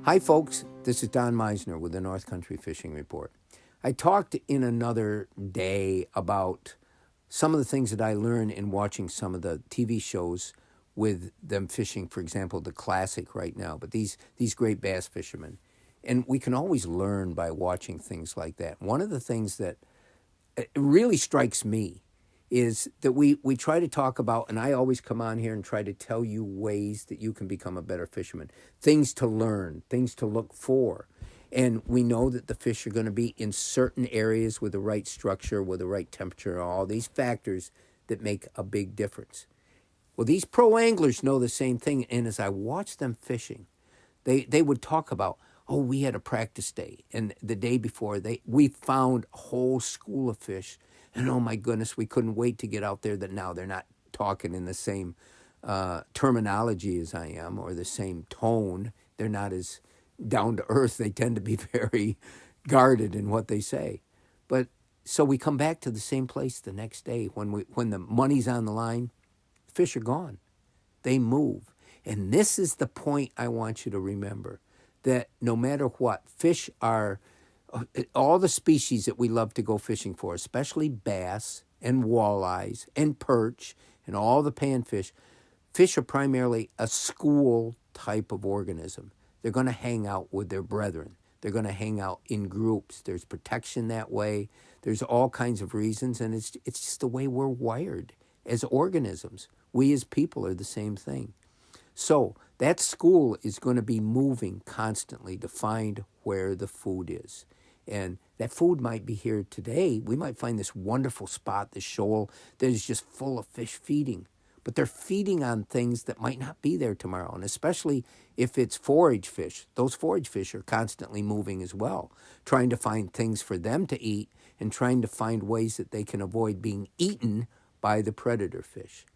Hi, folks. This is Don Meissner with the North Country Fishing Report. I talked in another day about some of the things that I learned in watching some of the TV shows with them fishing, for example, the classic right now, but these great bass fishermen. And we can always learn by watching things like that. One of the things that really strikes me is that we try to talk about, and I always come on here and try to tell you ways that you can become a better fisherman, things to learn, things to look for. And we know that the fish are going to be in certain areas with the right structure, with the right temperature, all these factors that make a big difference. Well, these pro anglers know the same thing. And as I watch them fishing, they would talk about, oh, we had a practice day. And the day before, we found a whole school of fish. And oh my goodness, we couldn't wait to get out there. That now they're not talking in the same terminology as I am or the same tone. They're not as down to earth. They tend to be very guarded in what they say. But so we come back to the same place the next day when the money's on the line, fish are gone. They move. And this is the point I want you to remember, that no matter what, fish are, all the species that we love to go fishing for, especially bass and walleyes and perch and all the panfish, fish are primarily a school type of organism. They're going to hang out with their brethren. They're going to hang out in groups. There's protection that way. There's all kinds of reasons, and it's just the way we're wired as organisms. We as people are the same thing. So that school is going to be moving constantly to find where the food is. And that food might be here today. We might find this wonderful spot, this shoal, that is just full of fish feeding. But they're feeding on things that might not be there tomorrow. And especially if it's forage fish, those forage fish are constantly moving as well, trying to find things for them to eat and trying to find ways that they can avoid being eaten by the predator fish.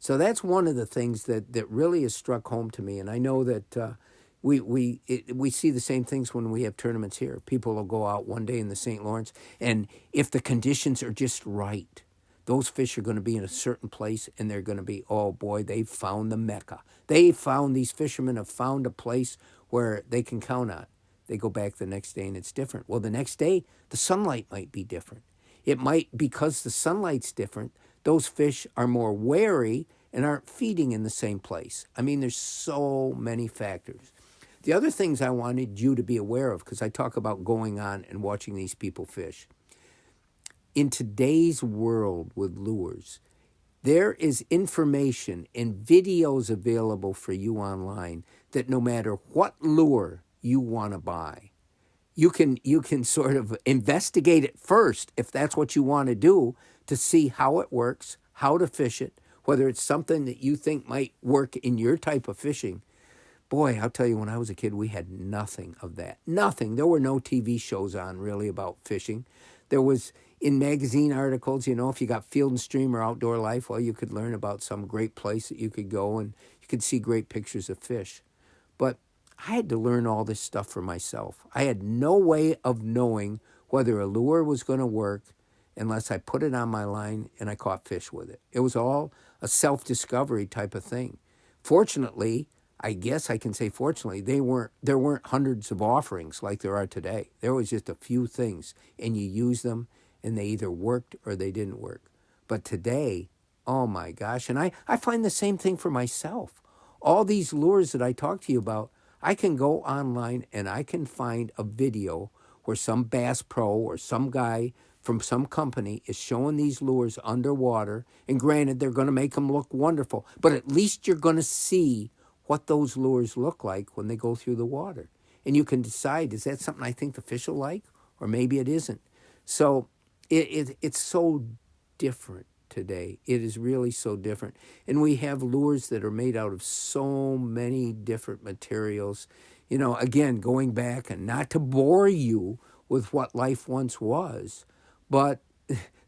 So that's one of the things that really has struck home to me. And I know that we see the same things when we have tournaments here. People will go out one day in the St. Lawrence, and if the conditions are just right, those fish are going to be in a certain place, and they're going to be, oh boy, they've found the Mecca. These fishermen have found a place where they can count on. They go back the next day, and it's different. Well, the next day, the sunlight might be different. It might, because the sunlight's different, those fish are more wary and aren't feeding in the same place. I mean, there's so many factors. The other things I wanted you to be aware of, because I talk about going on and watching these people fish. In today's world with lures, there is information and videos available for you online that no matter what lure you want to buy, you can sort of investigate it first if that's what you want to do, to see how it works, how to fish it, whether it's something that you think might work in your type of fishing. Boy, I'll tell you, when I was a kid, we had nothing of that. Nothing. There were no TV shows on really about fishing. There was in magazine articles, if you got Field and Stream or Outdoor Life, well, you could learn about some great place that you could go and you could see great pictures of fish. But I had to learn all this stuff for myself. I had no way of knowing whether a lure was going to work unless I put it on my line and I caught fish with it. It was all a self-discovery type of thing. Fortunately, I guess I can say fortunately, there weren't hundreds of offerings like there are today. There was just a few things, and you use them, and they either worked or they didn't work. But today, oh my gosh, and I find the same thing for myself. All these lures that I talk to you about, I can go online and I can find a video where some bass pro or some guy from some company is showing these lures underwater. And granted, they're going to make them look wonderful, but at least you're going to see what those lures look like when they go through the water. And you can decide, is that something I think the fish will like? Or maybe it isn't. So it's so different today. It is really so different. And we have lures that are made out of so many different materials. Again, going back, and not to bore you with what life once was, but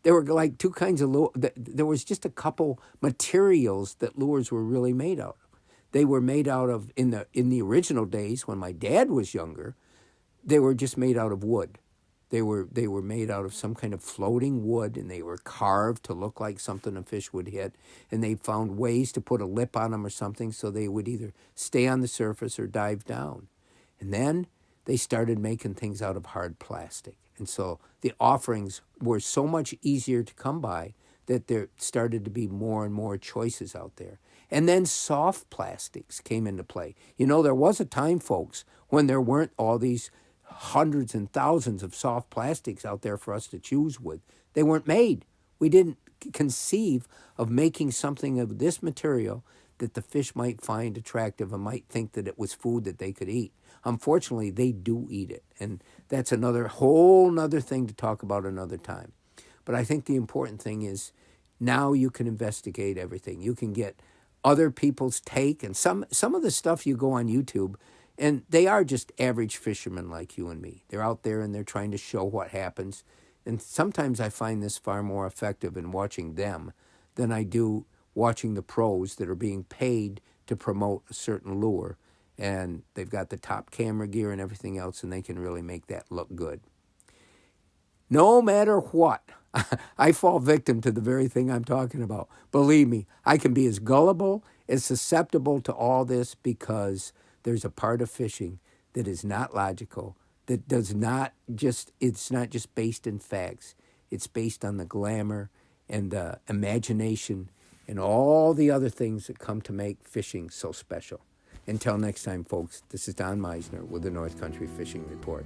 there were like two kinds of lures. There was just a couple materials that lures were really made out of. They were made out of, in the original days when my dad was younger, they were just made out of wood. They were made out of some kind of floating wood, and they were carved to look like something a fish would hit. And they found ways to put a lip on them or something so they would either stay on the surface or dive down. And then they started making things out of hard plastic. And so the offerings were so much easier to come by that there started to be more and more choices out there. And then soft plastics came into play. You know, there was a time, folks, when there weren't all these hundreds and thousands of soft plastics out there for us to choose with. They weren't made. We didn't conceive of making something of this material that the fish might find attractive and might think that it was food that they could eat. Unfortunately, they do eat it. And that's another whole nother thing to talk about another time. But I think the important thing is now you can investigate everything. You can get other people's take. And some of the stuff you go on YouTube, and they are just average fishermen like you and me. They're out there and they're trying to show what happens. And sometimes I find this far more effective in watching them than I do watching the pros that are being paid to promote a certain lure. And they've got the top camera gear and everything else, and they can really make that look good. No matter what, I fall victim to the very thing I'm talking about. Believe me, I can be as gullible, as susceptible to all this because there's a part of fishing that is not logical, that does not just, it's not just based in facts. It's based on the glamour and the imagination and all the other things that come to make fishing so special. Until next time, folks, this is Don Meissner with the North Country Fishing Report.